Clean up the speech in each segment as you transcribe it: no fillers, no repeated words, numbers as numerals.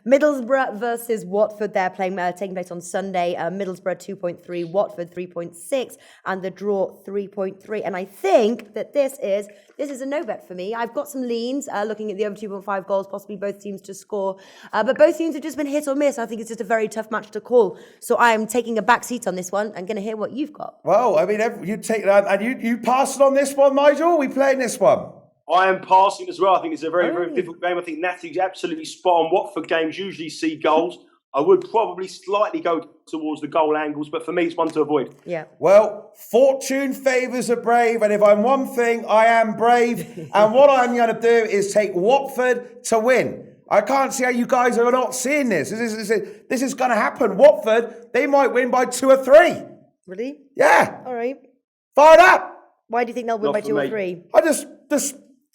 Middlesbrough versus Watford. They're taking place on Sunday. Middlesbrough 2.3, Watford 3.6, and the draw 3.3. And I think that this is a no bet for me. I've got some leans looking at the over 2.5 goals, possibly both teams to score. But both teams have just been hit or miss. I think it's just a very tough match to call. So I am taking a back seat on this one and going to hear what you've got. Well, I mean, you take that, and you passing on this one, Nigel? We playing this one? I am passing as well. I think it's a very, very difficult game. I think Natalie's absolutely spot on. Watford games usually see goals. I would probably slightly go towards the goal angles, but for me, it's one to avoid. Yeah. Well, fortune favours the brave, and if I'm one thing, I am brave. And what I'm going to do is take Watford to win. I can't see how you guys are not seeing this. This is going to happen. Watford, they might win by 2 or 3. Really? Yeah. All right. Fired up. Why do you think they'll win by 2 or 3? I just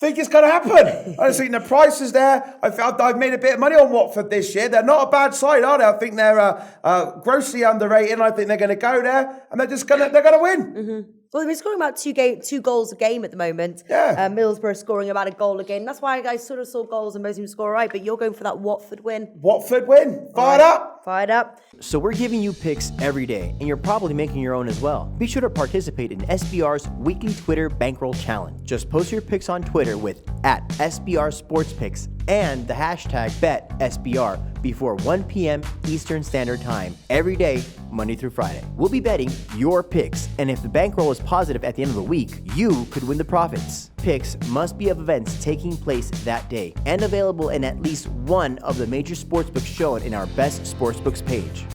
think it's going to happen. I just think the price is there. I've made a bit of money on Watford this year. They're not a bad side, are they? I think they're grossly underrated, and I think they're going to go there, and they're going to win. Mm-hmm. Well, they've been scoring about two goals a game at the moment. Yeah. Middlesbrough scoring about a goal a game. That's why I sort of saw goals and most teams score right, but you're going for that Watford win. Watford win. Fired up. Fired up. So we're giving you picks every day, and you're probably making your own as well. Be sure to participate in SBR's weekly Twitter Bankroll Challenge. Just post your picks on Twitter with @SBRSportsPicks and the hashtag BetSBR before 1 p.m. Eastern Standard Time every day, Monday through Friday. We'll be betting your picks, and if the bankroll is positive at the end of the week, you could win the profits. Picks must be of events taking place that day and available in at least one of the major sportsbooks shown in our Best Sportsbooks page.